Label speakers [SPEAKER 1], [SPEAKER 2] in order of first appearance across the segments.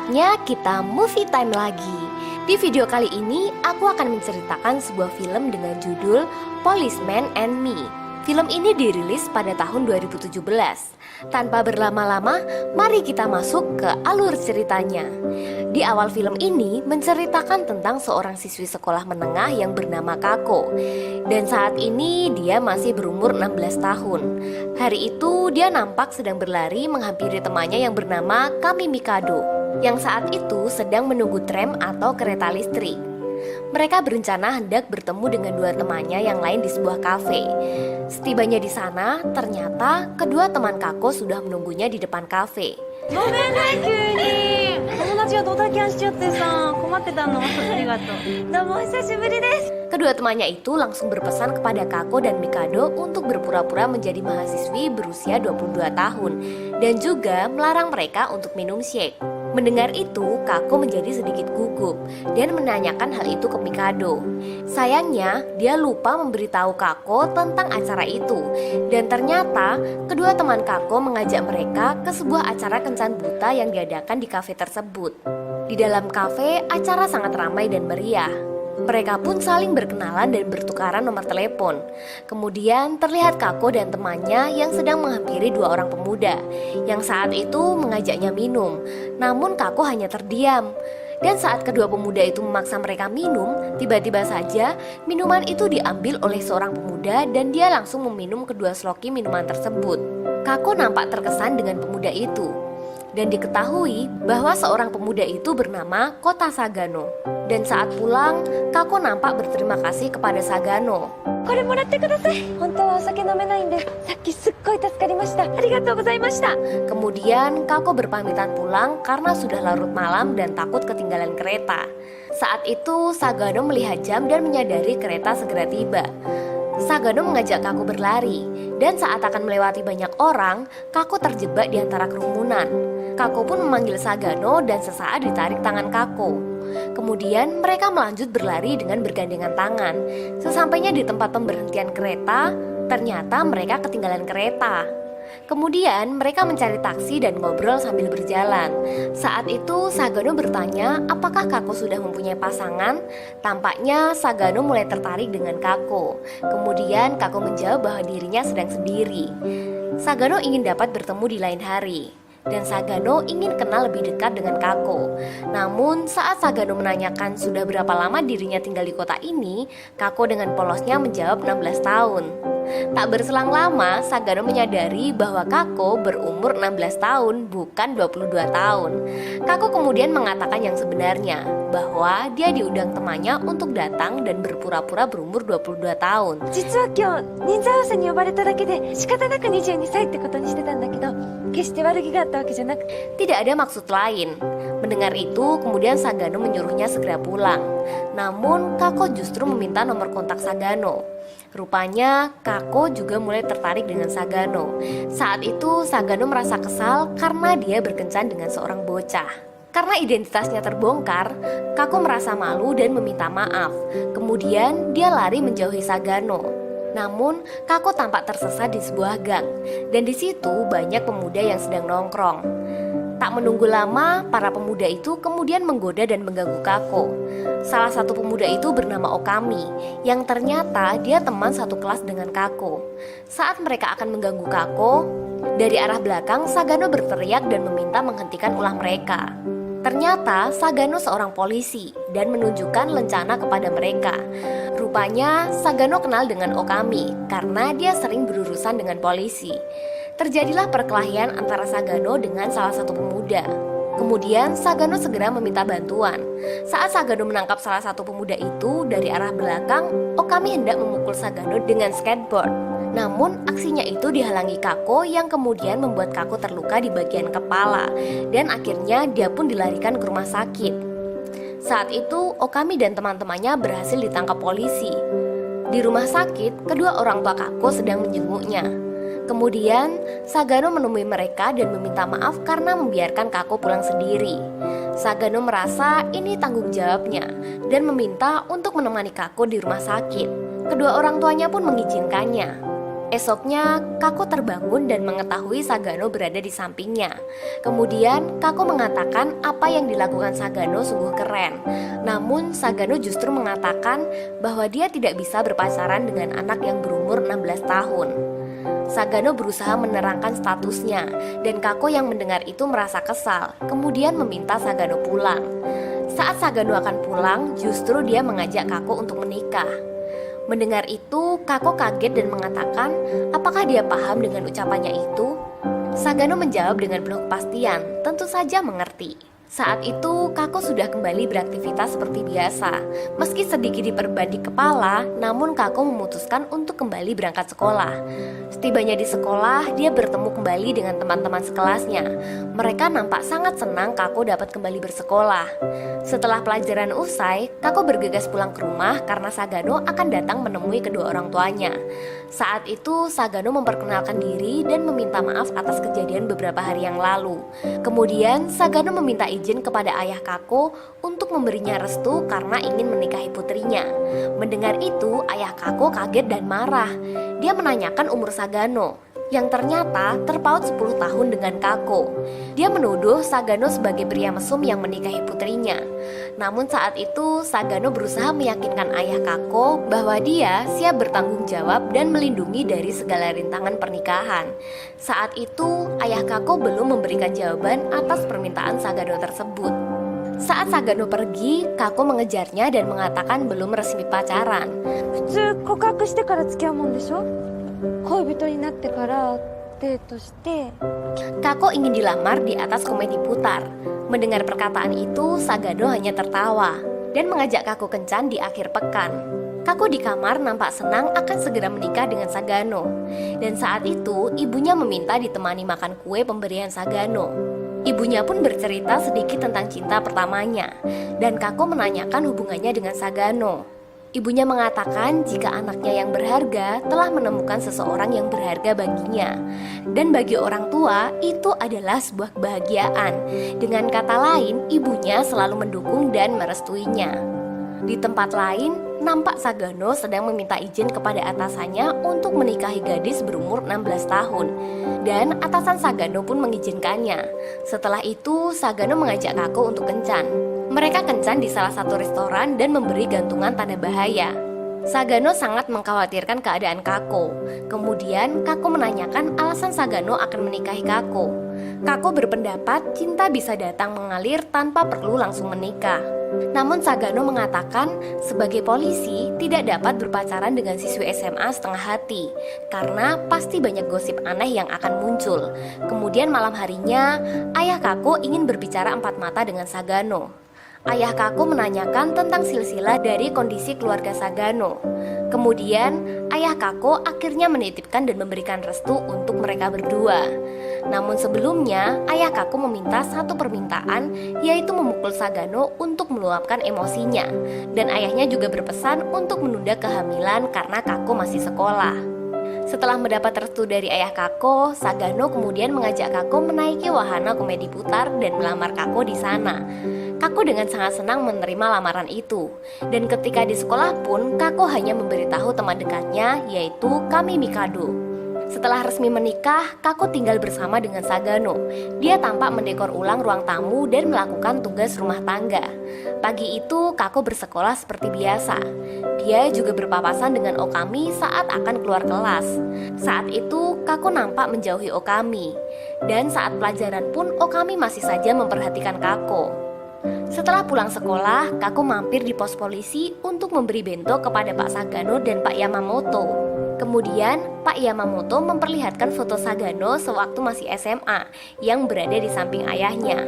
[SPEAKER 1] Saatnya kita movie time lagi. Di video kali ini, aku akan menceritakan sebuah film dengan judul Policeman and Me. Film ini dirilis pada tahun 2017. Tanpa berlama-lama, mari kita masuk ke alur ceritanya. Di awal film ini menceritakan tentang seorang siswi sekolah menengah yang bernama Kako. Dan saat ini dia masih berumur 16 tahun. Hari itu dia nampak sedang berlari menghampiri temannya yang bernama Kami Mikado, yang saat itu sedang menunggu tram atau kereta listrik. Mereka berencana hendak bertemu dengan dua temannya yang lain di sebuah kafe. Setibanya di sana, ternyata kedua teman Kako sudah menunggunya di depan kafe. Kedua temannya itu langsung berpesan kepada Kako dan Mikado untuk berpura-pura menjadi mahasiswi berusia 22 tahun dan juga melarang mereka untuk minum shake. Mendengar itu, Kako menjadi sedikit gugup dan menanyakan hal itu ke Mikado. Sayangnya, dia lupa memberitahu Kako tentang acara itu. Dan ternyata, kedua teman Kako mengajak mereka ke sebuah acara kencan buta yang diadakan di kafe tersebut. Di dalam kafe, acara sangat ramai dan meriah. Mereka pun saling berkenalan dan bertukaran nomor telepon. Kemudian terlihat Kako dan temannya yang sedang menghampiri dua orang pemuda yang saat itu mengajaknya minum. Namun Kako hanya terdiam. Dan saat kedua pemuda itu memaksa mereka minum, tiba-tiba saja minuman itu diambil oleh seorang pemuda dan dia langsung meminum kedua sloki minuman tersebut. Kako nampak terkesan dengan pemuda itu. Dan diketahui bahwa seorang pemuda itu bernama Kota Sagano. Dan saat pulang, Kako nampak berterima kasih kepada Sagano. Kemudian Kako berpamitan pulang karena sudah larut malam dan takut ketinggalan kereta. Saat itu Sagano melihat jam dan menyadari kereta segera tiba. Sagano mengajak Kako berlari, dan saat akan melewati banyak orang, Kako terjebak di antara kerumunan. Kako pun memanggil Sagano dan sesaat ditarik tangan Kako. Kemudian mereka melanjut berlari dengan bergandengan tangan. Sesampainya di tempat pemberhentian kereta, ternyata mereka ketinggalan kereta. Kemudian mereka mencari taksi dan ngobrol sambil berjalan. Saat itu Sagano bertanya apakah Kako sudah mempunyai pasangan. Tampaknya Sagano mulai tertarik dengan Kako. Kemudian Kako menjawab bahwa dirinya sedang sendiri. Sagano ingin dapat bertemu di lain hari. Dan Sagano ingin kenal lebih dekat dengan Kako. Namun saat Sagano menanyakan sudah berapa lama dirinya tinggal di kota ini, Kako dengan polosnya menjawab 16 tahun. Tak berselang lama, Sagano menyadari bahwa Kako berumur 16 tahun, bukan 22 tahun. Kako kemudian mengatakan yang sebenarnya, bahwa dia diundang temannya untuk datang dan berpura-pura berumur 22 tahun. Tidak ada maksud lain. Mendengar itu, kemudian Sagano menyuruhnya segera pulang. Namun, Kako justru meminta nomor kontak Sagano. Rupanya, Kako juga mulai tertarik dengan Sagano. Saat itu, Sagano merasa kesal karena dia berkencan dengan seorang bocah. Karena identitasnya terbongkar, Kako merasa malu dan meminta maaf. Kemudian, dia lari menjauhi Sagano. Namun, Kako tampak tersesat di sebuah gang, dan di situ banyak pemuda yang sedang nongkrong. Tak menunggu lama, para pemuda itu kemudian menggoda dan mengganggu Kako. Salah satu pemuda itu bernama Okami, yang ternyata dia teman satu kelas dengan Kako. Saat mereka akan mengganggu Kako, dari arah belakang Sagano berteriak dan meminta menghentikan ulah mereka. Ternyata Sagano seorang polisi dan menunjukkan lencana kepada mereka. Rupanya Sagano kenal dengan Okami karena dia sering berurusan dengan polisi. Terjadilah perkelahian antara Sagano dengan salah satu pemuda. Kemudian Sagano segera meminta bantuan. Saat Sagano menangkap salah satu pemuda itu dari arah belakang, Okami hendak memukul Sagano dengan skateboard. Namun aksinya itu dihalangi Kako yang kemudian membuat Kako terluka di bagian kepala. Dan akhirnya dia pun dilarikan ke rumah sakit. Saat itu Okami dan teman-temannya berhasil ditangkap polisi. Di rumah sakit, kedua orang tua Kako sedang menjenguknya. Kemudian Sagano menemui mereka dan meminta maaf karena membiarkan Kako pulang sendiri. Sagano merasa ini tanggung jawabnya dan meminta untuk menemani Kako di rumah sakit. Kedua orang tuanya pun mengizinkannya. Esoknya, Kako terbangun dan mengetahui Sagano berada di sampingnya. Kemudian, Kako mengatakan apa yang dilakukan Sagano sungguh keren. Namun, Sagano justru mengatakan bahwa dia tidak bisa berpacaran dengan anak yang berumur 16 tahun. Sagano berusaha menerangkan statusnya, dan Kako yang mendengar itu merasa kesal, kemudian meminta Sagano pulang. Saat Sagano akan pulang, justru dia mengajak Kako untuk menikah. Mendengar itu, Kako kaget dan mengatakan, apakah dia paham dengan ucapannya itu? Sagano menjawab dengan penuh kepastian, tentu saja mengerti. Saat itu, Kako sudah kembali beraktivitas seperti biasa. Meski sedikit diperban di kepala, namun Kako memutuskan untuk kembali berangkat sekolah. Setibanya di sekolah, dia bertemu kembali dengan teman-teman sekelasnya. Mereka nampak sangat senang Kako dapat kembali bersekolah. Setelah pelajaran usai, Kako bergegas pulang ke rumah karena Sagano akan datang menemui kedua orang tuanya. Saat itu, Sagano memperkenalkan diri dan meminta maaf atas kejadian beberapa hari yang lalu. Kemudian, Sagano meminta izin kepada ayah Kako untuk memberinya restu karena ingin menikahi putrinya. Mendengar itu, ayah Kako kaget dan marah. Dia menanyakan umur Sagano, yang ternyata terpaut 10 tahun dengan Kako. Dia menuduh Sagano sebagai pria mesum yang menikahi putrinya. Namun saat itu, Sagano berusaha meyakinkan ayah Kako bahwa dia siap bertanggung jawab dan melindungi dari segala rintangan pernikahan. Saat itu, ayah Kako belum memberikan jawaban atas permintaan Sagano tersebut. Saat Sagano pergi, Kako mengejarnya dan mengatakan belum resmi pacaran.
[SPEAKER 2] 普通告白してから付き合うもんでしょ。恋人になってからデートして。
[SPEAKER 1] Kako ingin dilamar di atas komedi putar. Mendengar perkataan itu, Sagano hanya tertawa dan mengajak Kako kencan di akhir pekan. Kako di kamar nampak senang akan segera menikah dengan Sagano. Dan saat itu, ibunya meminta ditemani makan kue pemberian Sagano. Ibunya pun bercerita sedikit tentang cinta pertamanya, dan Kako menanyakan hubungannya dengan Sagano. Ibunya mengatakan jika anaknya yang berharga telah menemukan seseorang yang berharga baginya. Dan bagi orang tua, itu adalah sebuah kebahagiaan. Dengan kata lain, ibunya selalu mendukung dan merestuinya. Di tempat lain, nampak Sagano sedang meminta izin kepada atasannya untuk menikahi gadis berumur 16 tahun. Dan atasan Sagano pun mengizinkannya. Setelah itu, Sagano mengajak Kako untuk kencan. Mereka kencan di salah satu restoran dan memberi gantungan tanda bahaya. Sagano sangat mengkhawatirkan keadaan Kako. Kemudian Kako menanyakan alasan Sagano akan menikahi Kako. Kako berpendapat cinta bisa datang mengalir tanpa perlu langsung menikah. Namun Sagano mengatakan sebagai polisi tidak dapat berpacaran dengan siswi SMA setengah hati karena pasti banyak gosip aneh yang akan muncul. Kemudian malam harinya, ayah Kako ingin berbicara empat mata dengan Sagano. Ayah Kako menanyakan tentang silsilah dari kondisi keluarga Sagano. Kemudian, ayah Kako akhirnya menitipkan dan memberikan restu untuk mereka berdua. Namun sebelumnya, ayah Kako meminta satu permintaan, yaitu memukul Sagano untuk meluapkan emosinya. Dan ayahnya juga berpesan untuk menunda kehamilan karena Kako masih sekolah. Setelah mendapat restu dari ayah Kako, Sagano kemudian mengajak Kako menaiki wahana komedi putar dan melamar Kako di sana. Kako dengan sangat senang menerima lamaran itu. Dan ketika di sekolah pun, Kako hanya memberitahu teman dekatnya, yaitu Kami Mikado. Setelah resmi menikah, Kako tinggal bersama dengan Sagano. Dia tampak mendekor ulang ruang tamu dan melakukan tugas rumah tangga. Pagi itu, Kako bersekolah seperti biasa. Dia juga berpapasan dengan Okami saat akan keluar kelas. Saat itu, Kako nampak menjauhi Okami. Dan saat pelajaran pun, Okami masih saja memperhatikan Kako. Setelah pulang sekolah, Kako mampir di pos polisi untuk memberi bento kepada Pak Sagano dan Pak Yamamoto. Kemudian, Pak Yamamoto memperlihatkan foto Sagano sewaktu masih SMA yang berada di samping ayahnya.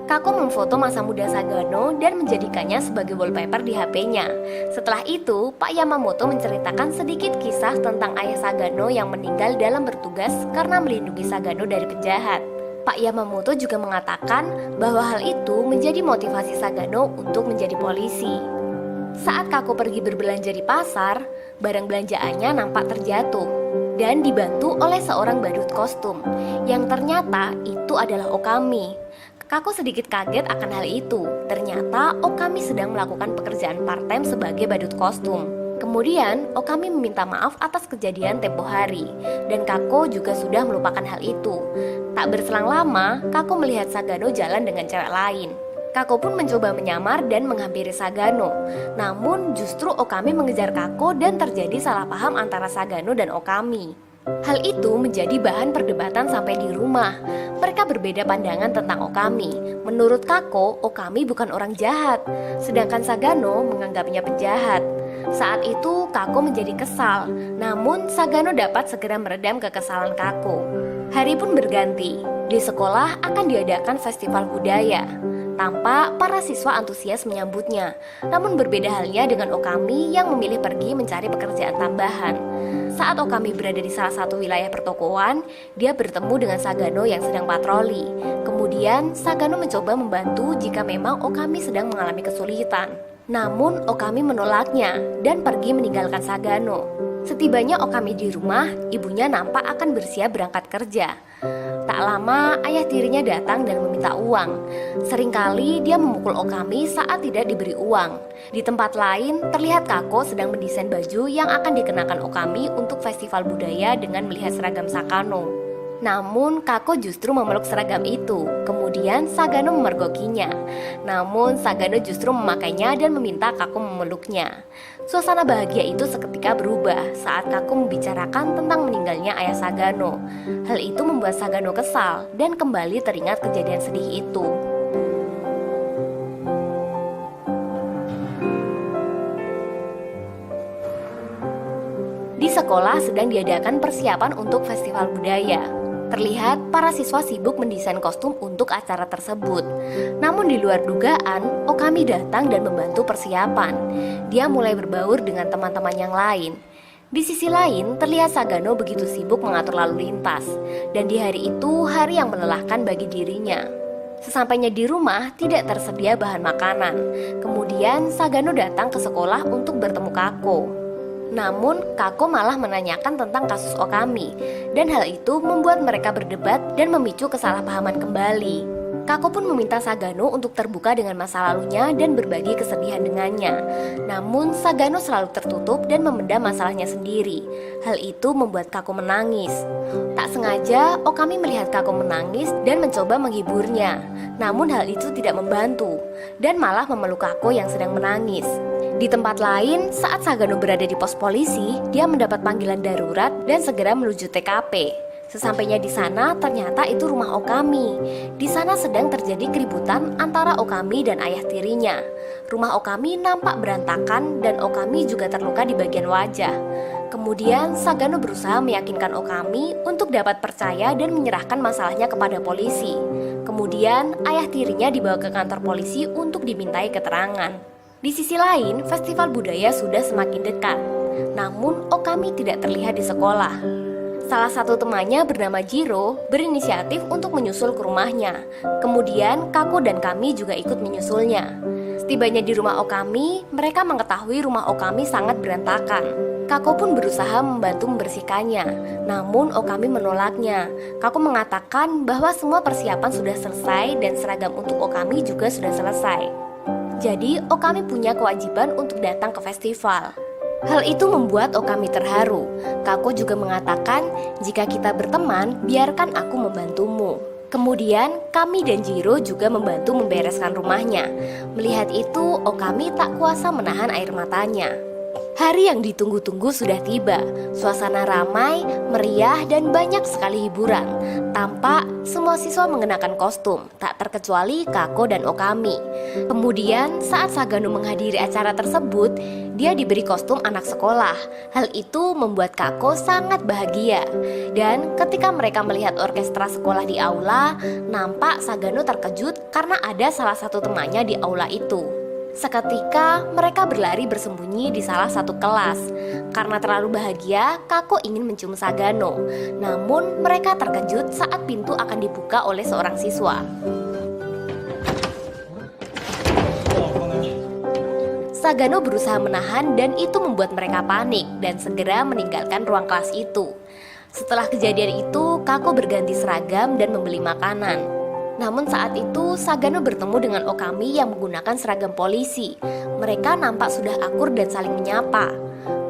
[SPEAKER 1] Kako memfoto masa muda Sagano dan menjadikannya sebagai wallpaper di HP-nya. Setelah itu, Pak Yamamoto menceritakan sedikit kisah tentang ayah Sagano yang meninggal dalam bertugas karena melindungi Sagano dari penjahat. Pak Yamamoto juga mengatakan bahwa hal itu menjadi motivasi Sagano untuk menjadi polisi. Saat Kako pergi berbelanja di pasar, barang belanjaannya nampak terjatuh dan dibantu oleh seorang badut kostum yang ternyata itu adalah Okami. Kako sedikit kaget akan hal itu. Ternyata Okami sedang melakukan pekerjaan part-time sebagai badut kostum. Kemudian, Okami meminta maaf atas kejadian tempo hari, dan Kako juga sudah melupakan hal itu. Tak berselang lama, Kako melihat Sagano jalan dengan cewek lain. Kako pun mencoba menyamar dan menghampiri Sagano. Namun, justru Okami mengejar Kako dan terjadi salah paham antara Sagano dan Okami. Hal itu menjadi bahan perdebatan sampai di rumah. Mereka berbeda pandangan tentang Okami. Menurut Kako, Okami bukan orang jahat, sedangkan Sagano menganggapnya penjahat. Saat itu Kako menjadi kesal, namun Sagano dapat segera meredam kekesalan Kako. Hari pun berganti. Di sekolah akan diadakan festival budaya. Tampak para siswa antusias menyambutnya. Namun berbeda halnya dengan Okami yang memilih pergi mencari pekerjaan tambahan. Saat Okami berada di salah satu wilayah pertokoan, dia bertemu dengan Sagano yang sedang patroli. Kemudian Sagano mencoba membantu jika memang Okami sedang mengalami kesulitan. Namun Okami menolaknya dan pergi meninggalkan Sagano. Setibanya Okami di rumah, ibunya nampak akan bersiap berangkat kerja. Tak lama ayah tirinya datang dan meminta uang. Seringkali dia memukul Okami saat tidak diberi uang. Di tempat lain terlihat Kako sedang mendesain baju yang akan dikenakan Okami untuk festival budaya dengan melihat seragam Sakano. Namun Kako justru memeluk seragam itu. Kemudian Sagano memergokinya. Namun Sagano justru memakainya dan meminta Kako memeluknya. Suasana bahagia itu seketika berubah saat Kako membicarakan tentang meninggalnya ayah Sagano. Hal itu membuat Sagano kesal dan kembali teringat kejadian sedih itu. Di sekolah sedang diadakan persiapan untuk festival budaya. Terlihat para siswa sibuk mendesain kostum untuk acara tersebut. Namun di luar dugaan, Okami datang dan membantu persiapan. Dia mulai berbaur dengan teman-teman yang lain. Di sisi lain, terlihat Sagano begitu sibuk mengatur lalu lintas. Dan di hari itu, hari yang melelahkan bagi dirinya. Sesampainya di rumah, tidak tersedia bahan makanan. Kemudian Sagano datang ke sekolah untuk bertemu Kako. Namun, Kako malah menanyakan tentang kasus Okami, dan hal itu membuat mereka berdebat dan memicu kesalahpahaman kembali. Kako pun meminta Sagano untuk terbuka dengan masa lalunya dan berbagi kesedihan dengannya. Namun, Sagano selalu tertutup dan memendam masalahnya sendiri. Hal itu membuat Kako menangis. Tak sengaja, Okami melihat Kako menangis dan mencoba menghiburnya. Namun hal itu tidak membantu, dan malah memeluk Kako yang sedang menangis. Di tempat lain, saat Sagano berada di pos polisi, dia mendapat panggilan darurat dan segera menuju TKP. Sesampainya di sana, ternyata itu rumah Okami. Di sana sedang terjadi keributan antara Okami dan ayah tirinya. Rumah Okami nampak berantakan dan Okami juga terluka di bagian wajah. Kemudian Sagano berusaha meyakinkan Okami untuk dapat percaya dan menyerahkan masalahnya kepada polisi. Kemudian ayah tirinya dibawa ke kantor polisi untuk dimintai keterangan. Di sisi lain, festival budaya sudah semakin dekat. Namun, Okami tidak terlihat di sekolah. Salah satu temannya bernama Jiro berinisiatif untuk menyusul ke rumahnya. Kemudian, Kako dan Kami juga ikut menyusulnya. Setibanya di rumah Okami, mereka mengetahui rumah Okami sangat berantakan. Kako pun berusaha membantu membersihkannya. Namun, Okami menolaknya. Kako mengatakan bahwa semua persiapan sudah selesai dan seragam untuk Okami juga sudah selesai. Jadi, Okami punya kewajiban untuk datang ke festival. Hal itu membuat Okami terharu. Kako juga mengatakan, jika kita berteman, biarkan aku membantumu. Kemudian, Kami dan Jiro juga membantu membereskan rumahnya. Melihat itu, Okami tak kuasa menahan air matanya. Hari yang ditunggu-tunggu sudah tiba. Suasana ramai, meriah, dan banyak sekali hiburan. Tampak semua siswa mengenakan kostum, tak terkecuali Kako dan Okami. Kemudian saat Sagano menghadiri acara tersebut, dia diberi kostum anak sekolah. Hal itu membuat Kako sangat bahagia. Dan ketika mereka melihat orkestra sekolah di aula, nampak Sagano terkejut karena ada salah satu temannya di aula itu. Seketika mereka berlari bersembunyi di salah satu kelas. Karena terlalu bahagia, Kako ingin mencium Sagano. Namun mereka terkejut saat pintu akan dibuka oleh seorang siswa. Sagano berusaha menahan dan itu membuat mereka panik dan segera meninggalkan ruang kelas itu. Setelah kejadian itu, Kako berganti seragam dan membeli makanan. Namun saat itu Sagano bertemu dengan Okami yang menggunakan seragam polisi. Mereka nampak sudah akur dan saling menyapa.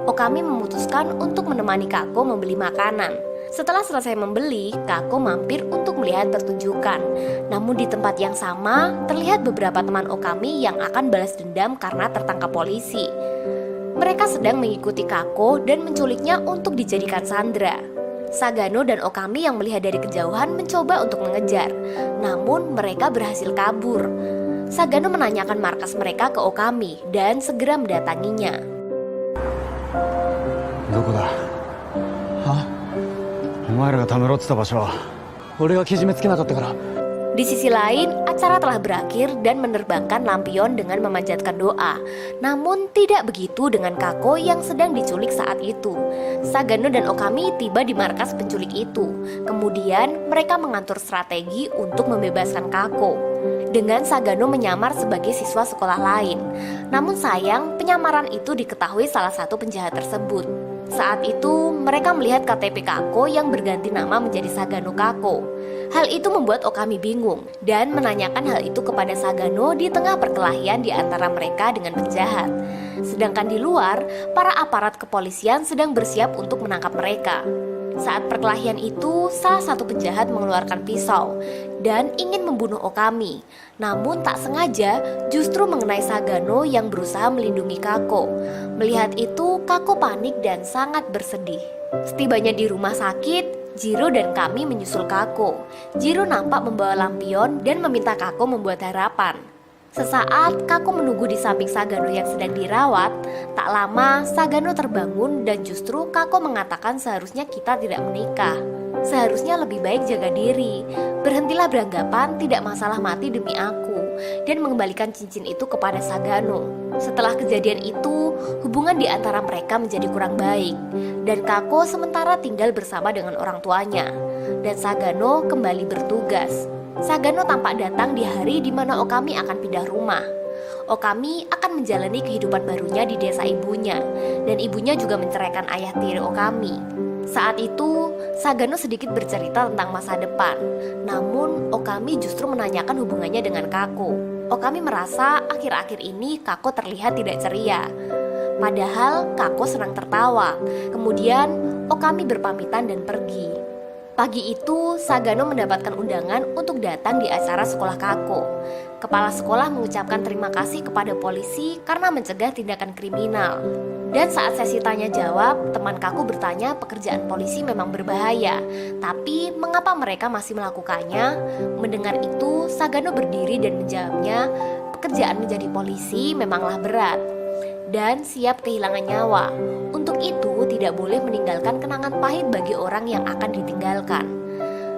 [SPEAKER 1] Okami memutuskan untuk menemani Kako membeli makanan. Setelah selesai membeli, Kako mampir untuk melihat pertunjukan. Namun di tempat yang sama, terlihat beberapa teman Okami yang akan balas dendam karena tertangkap polisi. Mereka sedang mengikuti Kako dan menculiknya untuk dijadikan sandera. Sagano dan Okami yang melihat dari kejauhan mencoba untuk mengejar, namun mereka berhasil kabur. Sagano menanyakan markas mereka ke Okami dan segera mendatanginya.
[SPEAKER 3] どこだ？は？お前らがたむろってた場所は俺がけじめつけなかったから。
[SPEAKER 1] Di sisi lain, acara telah berakhir dan menerbangkan lampion dengan memanjatkan doa. Namun tidak begitu dengan Kako yang sedang diculik saat itu. Sagano dan Okami tiba di markas penculik itu. Kemudian mereka mengatur strategi untuk membebaskan Kako dengan Sagano menyamar sebagai siswa sekolah lain. Namun sayang, penyamaran itu diketahui salah satu penjahat tersebut. Saat itu, mereka melihat KTP Kako yang berganti nama menjadi Sagano Kako. Hal itu membuat Okami bingung dan menanyakan hal itu kepada Sagano di tengah perkelahian di antara mereka dengan penjahat. Sedangkan di luar, para aparat kepolisian sedang bersiap untuk menangkap mereka. Saat perkelahian itu, salah satu penjahat mengeluarkan pisau dan ingin membunuh Okami. Namun tak sengaja justru mengenai Sagano yang berusaha melindungi Kako. Melihat itu, Kako panik dan sangat bersedih. Setibanya di rumah sakit, Jiro dan Kami menyusul Kako. Jiro nampak membawa lampion dan meminta Kako membuat harapan. Sesaat Kako menunggu di samping Sagano yang sedang dirawat. Tak lama Sagano terbangun dan justru Kako mengatakan seharusnya kita tidak menikah. Seharusnya lebih baik jaga diri. Berhentilah beranggapan tidak masalah mati demi aku. Dan mengembalikan cincin itu kepada Sagano. Setelah kejadian itu, hubungan di antara mereka menjadi kurang baik. Dan Kako sementara tinggal bersama dengan orang tuanya. Dan Sagano kembali bertugas. Sagano tampak datang di hari di mana Okami akan pindah rumah. Okami akan menjalani kehidupan barunya di desa ibunya, dan ibunya juga menceraikan ayah tiri Okami. Saat itu, Sagano sedikit bercerita tentang masa depan. Namun, Okami justru menanyakan hubungannya dengan Kako. Okami merasa akhir-akhir ini Kako terlihat tidak ceria. Padahal Kako senang tertawa. Kemudian, Okami berpamitan dan pergi. Pagi itu, Sagano mendapatkan undangan untuk datang di acara sekolah Kako. Kepala sekolah mengucapkan terima kasih kepada polisi karena mencegah tindakan kriminal. Dan saat sesi tanya jawab, teman Kako bertanya pekerjaan polisi memang berbahaya. Tapi mengapa mereka masih melakukannya? Mendengar itu, Sagano berdiri dan menjawabnya, pekerjaan menjadi polisi memanglah berat dan siap kehilangan nyawa. Untuk itu tidak boleh meninggalkan kenangan pahit bagi orang yang akan ditinggalkan.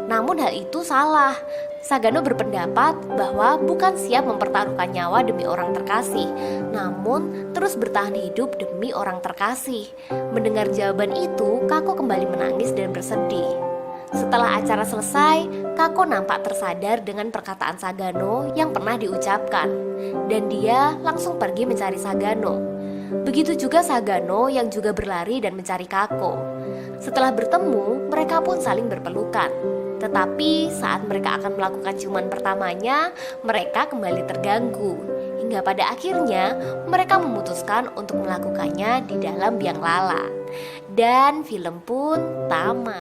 [SPEAKER 1] Namun hal itu salah. Sagano berpendapat bahwa bukan siap mempertaruhkan nyawa demi orang terkasih, namun terus bertahan hidup demi orang terkasih. Mendengar jawaban itu, Kako kembali menangis dan bersedih. Setelah acara selesai, Kako nampak tersadar dengan perkataan Sagano yang pernah diucapkan, dan dia langsung pergi mencari Sagano. Begitu juga Sagano yang juga berlari dan mencari Kako. Setelah bertemu, mereka pun saling berpelukan. Tetapi saat mereka akan melakukan ciuman pertamanya, mereka kembali terganggu. Hingga pada akhirnya, mereka memutuskan untuk melakukannya di dalam biang lala. Dan film pun tamat.